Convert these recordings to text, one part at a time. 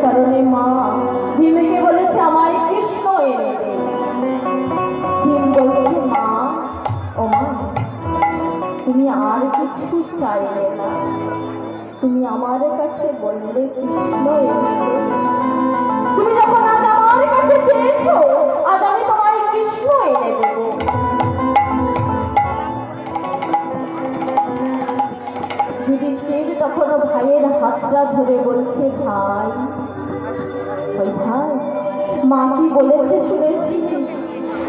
কারণে মা ভীমকে বলেছে আমায় কৃষ্ণ এনে দে। ভীম বলছে মা, ও মা, তুমি আর কিছু চাইলে না, তুমি আমার কাছে বললে কৃষ্ণ এনে দে। তুমি যখন আজ আমার কাছে চেয়েছো, আজ আমি তোমায় কৃষ্ণ এনে দেব। যুধিষ্ঠির তখন ভাইয়ের হাতটা ধরে বলছে ভাই, ওই ভাই, মা কি বলেছে শুনেছিস?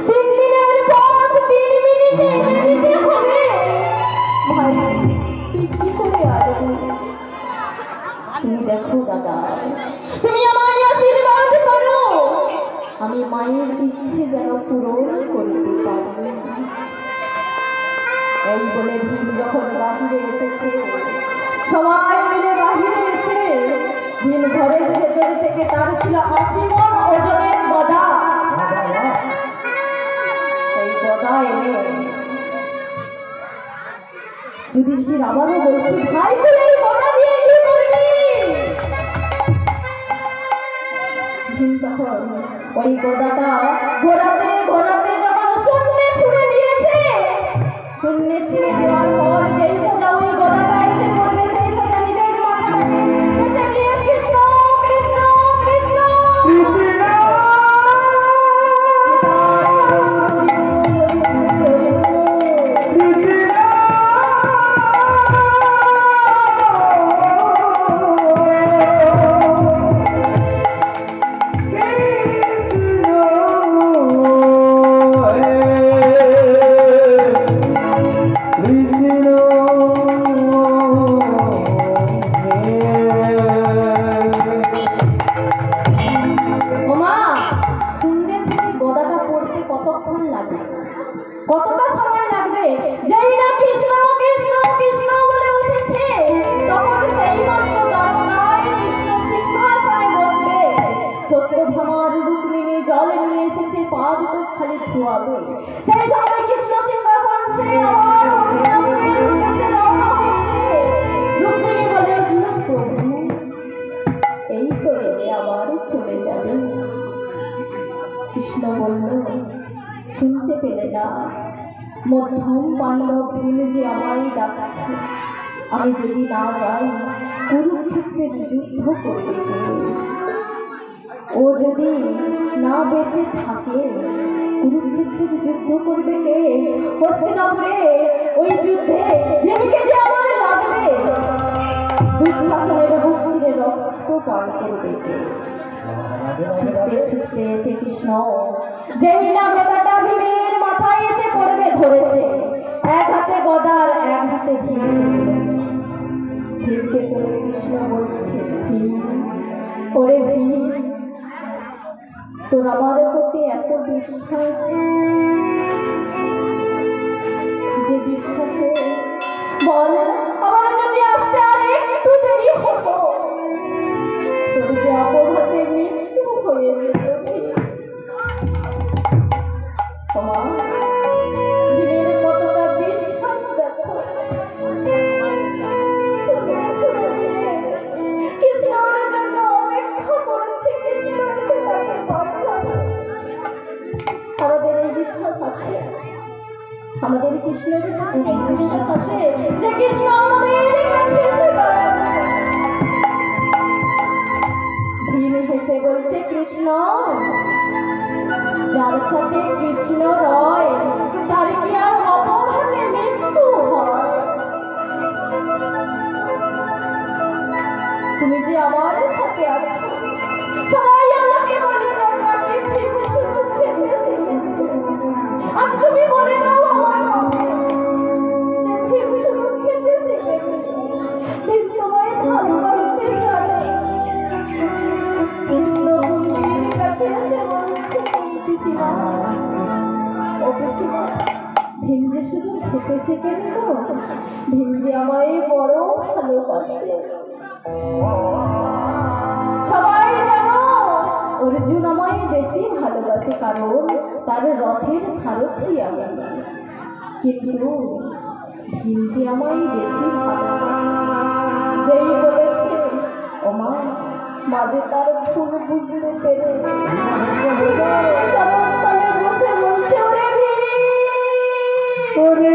3 দিনের পথ 3 মিনিটে এনে দিতে হবে। ভাই তুই কি করে আসবি? তুমি দেখো দাদা, তুমি আমায় আশীর্বাদ করো, আমি মায়ের ইচ্ছে যেন পূরণ করতে পারি। এই বলে ভীম যখন বাহিরে এসেছে, সবাই মিলে বাহিরে এসে ভীম ঘরের ভেতর থেকে তার ছিল 80 মণ ওজনের গদা। সেই গদা এনে যুধিষ্ঠির আবারও বলছি ভাই তুই এই গদা দিয়ে কি করবি? ভীম তখন ওই গদাটা ঘোরাতে ঘোরাতে যখন শূন্যে ছুঁড়ে দিয়েছে, শূন্যে ছুঁড়ে দেওয়ার পর যেই সোজা ওই গদাটা এসে পড়বে, সেই সোজা নিজের মাথাটাকে কেটে নিয়ে কৃষ্ণ কৃষ্ণ কৃষ্ণ কতটা সময় লাগবে? যেই না কৃষ্ণ কৃষ্ণ কৃষ্ণ বলে উঠেছে, তখন সেই মাত্র দ্বারকায় কৃষ্ণ সিংহাসনে বসবে। সত্যভামার রুক্মিণী জল নিয়ে এসেছে, পা দুটো খালি ধোয়াবে। সেই সময় কৃষ্ণ সিংহাসন ছেড়ে আবার হস্তিনাপুরের উদ্দেশ্যে রওনা হয়েছে। রুক্মিণী বলে উঠল, প্রভু এই তো এলে আবার চলে যাবে। কৃষ্ণ বলল, শুনতে পেলে না? মধ্যম পাণ্ডব ভীম যে আমায় ডাকছে, আমি যদি না যাই কুরুক্ষেত্রের যুদ্ধ করবে কে? ও যদি না বেঁচে থাকে কুরুক্ষেত্রের যুদ্ধ করবে কে? হস্তিনাপুরে ওই যুদ্ধে ভীমকে যে আমার লাগবে, দুঃশাসনের বুক চিরে রক্ত পান করবে কে? ছুটতে ছুটতে এসে কৃষ্ণ যেই না গদাটা ভীমের মাথায় এসে পড়বে ধরেছে, এক হাতে গদার এক হাতে ভীমকে তুলেছে। ভীমকে তুলে কৃষ্ণ বলছে, ভীম, ওরে ভীম, তোর আমার প্রতি এত বিশ্বাস, যে বিশ্বাসে বল আমার যদি আসতে আর একটু দেরি হতো, তোর যে অপঘাতে মৃত্যু হয়ে যেত। ভীমের কতটা বিশ্বাস দেখো। কৃষ্ণের জন্য অপেক্ষা করেছে, কৃষ্ণ এসে তাকে বাঁচাবে। আমাদের এই বিশ্বাস আছে, আমাদের কৃষ্ণের প্রতি এই বিশ্বাস আছে যে কৃষ্ণ আমাদের কাছে এসে দাঁড়াবে। ভীম হেসে বলছে, কৃষ্ণ, যার সাথে কৃষ্ণ রয় তার কি আর অপঘাতে মৃত্যু হয়? তুমি যে আমার সাথে আছো, সবাই আমাকে বলে তোমাকে ভীম শুধু খেতে শিখেছে। আজ তুমি বলে দাও আমার যে ভীম শুধু খেতে শিখেছে, ভীম তোমায় ভালোবাসতে জানে। কৃষ্ণ ভূমির কাছে এসে বলছে, পিসিমা, ও পিসিমা, ভীম যে শুধু খেতে শেখেন তো, ভীম যে আমায় বড় ভালোবাসে। সবাই জানো অর্জুন আমায় বেশি ভালোবাসে, কারণ তার রথের সারথি আমি। কিন্তু ভীম যে আমায় বেশি ভালোবাসে। যেই বলেছে, ও মা, মাঝে তার ভুল বুঝতে পেরে চরণ তলে বসে বলছে, ওরে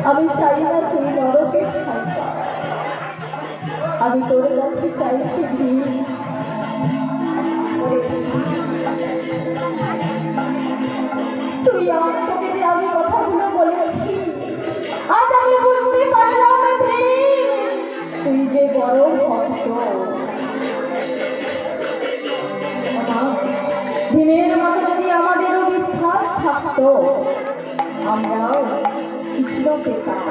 আমি চাই না তুই নরকে আমি তোর কাছে চাইছি তুই তোকে যে আমি কথাগুলো বলেছি আজ আমি বুঝতে পারলাম তুই যে বড় ভক্ত। ভীমের মতো যদি আমাদেরও বিশ্বাস থাকতো আমরাও কৃষ্ণ পেতাম।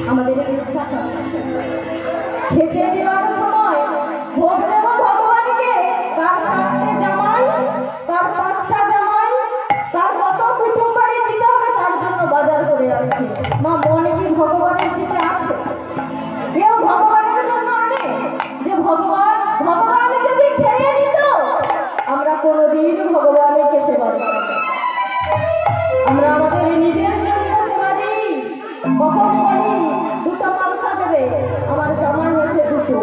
আমাদের বিশ্বাস আছে খেতে দেওয়ার সময় ভোগ দেব ভগবানকে, কার 4টে জামাই, কার 5টা জামাই, কার কত কুটুম বাড়ি দিতে হবে তার জন্য বাজার করে আনছি। মা মনে কি ভগবানের দিতে আছে? কেউ ভগবানের জন্য আনে যে ভগবান যদি খেয়ে নিত আমরা কোনোদিন ভগবানকে সেবা করতাম। আমরা আমাদের নিজের জন্য সেবা দিই। কখন বলি 2টা মাংসা দেবে, আমার জামাই আছে 2টো।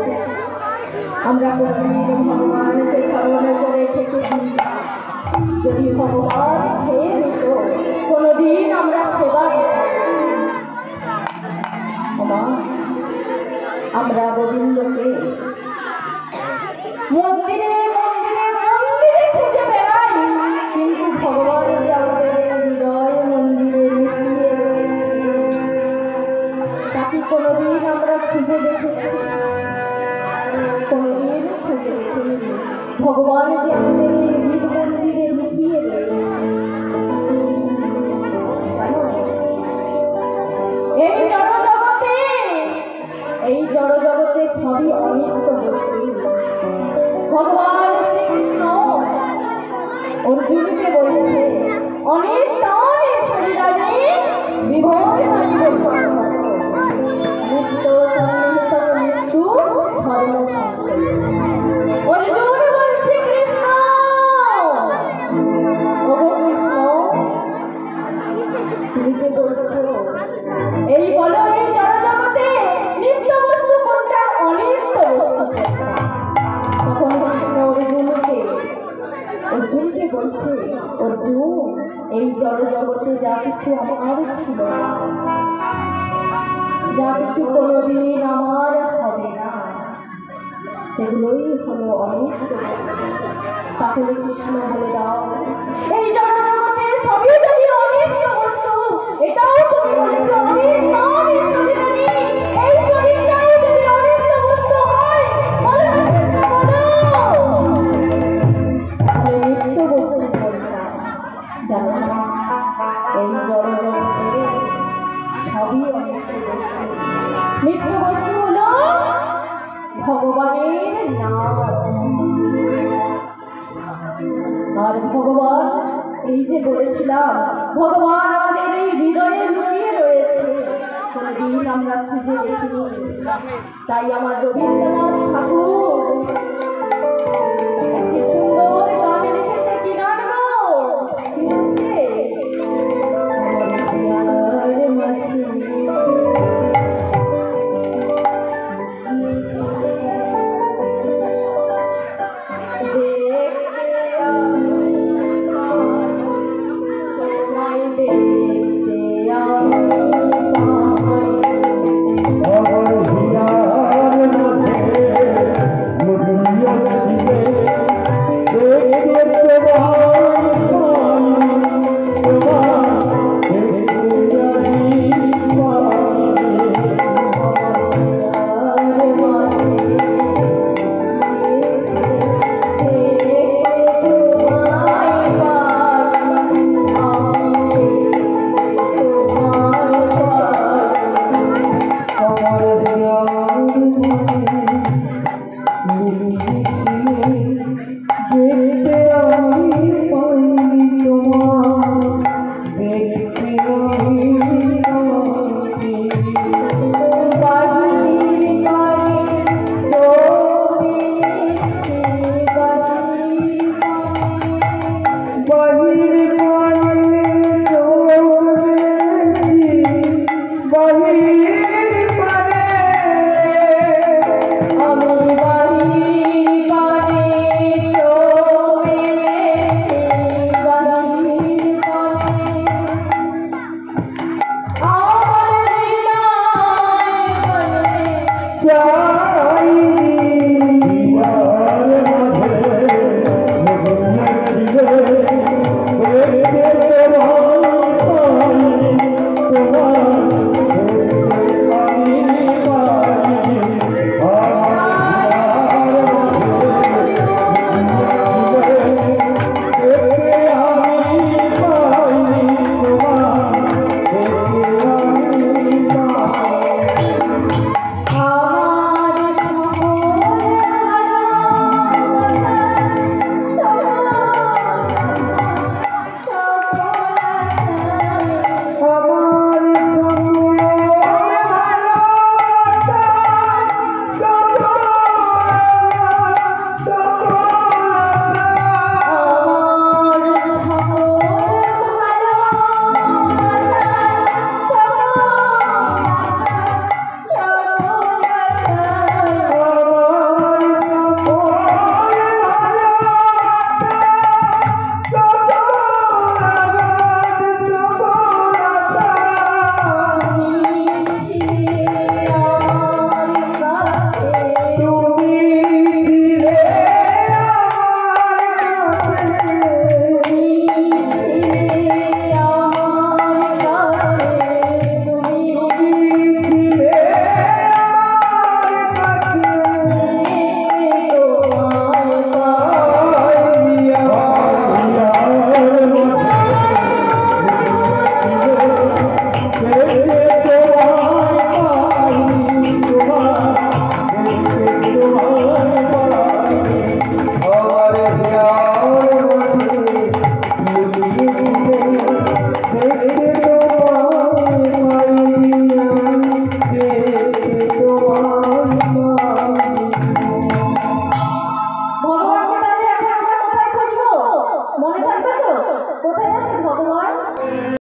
আমরা কোনোদিন ভগবানকে স্মরণ করে খেতে দিই। যদি ভগবান খেয়ে নিত কোনোদিন আমরা সেবা করতাম। আমরা গোবিন্দকে মন্দিরে খুঁজে বেড়াই, কিন্তু ভগবান যে আমাদের হৃদয় মন্দিরে লুকিয়ে রয়েছে তাকে কোনোদিন আমরা খুঁজে দেখেছি? কোনোদিন খুঁজে দেখিনি। ভগবান যে আমাদের হৃদ মন্দিরে লুকিয়ে রয়েছে জানো? এই জড়জগতে সবই অনিত্য বস্তু। ভগবান শ্রীকৃষ্ণ অর্জুনকে বলছে, অনিত্যানি শরীরাণি বিভূতিনাইব শাশ্বতঃ নিত্য সন্নিহিত মৃত্যু ধর্ম সঞ্চয়। অর্জুন বলছে, কৃষ্ণ ওগো কৃষ্ণ তুমি যে বলছো, এই বলো এই জড়জগতে নিত্য বস্তু কোনটা, অনিত্য বস্তু কোনটা? তখন কৃষ্ণ অর্জুনকে বলছে, অর্জুন এই জড়জগতে যা কিছু আমার ছিল না, যা কিছু কোনোদিন আমার হবে না, সেগুলোই হলো অনিত্য বস্তু। তাহলে কৃষ্ণ বলে দাও, এই জড়জগতে সবই যদি অনিত্য বস্তু, এটাও তুমি বলেছ অনিত্যানি শরীরাণি, এই শরীরটাও যদি অনিত্য বস্তু হয়, বলো না কৃষ্ণ বলো। তাহলে নিত্য বস্তু কোনটা জানো না? এই জড়জগতে সবই অনিত্য বস্তু। নিত্য বস্তু হলো ভগবানের নাম। আর ভগবান এই যে বলেছিলাম, ভগবান আমাদের এই হৃদয়ে লুকিয়ে রয়েছে, কোনদিন আমরা খুঁজে দেখিনি। তাই আমার রবীন্দ্রনাথ ঠাকুর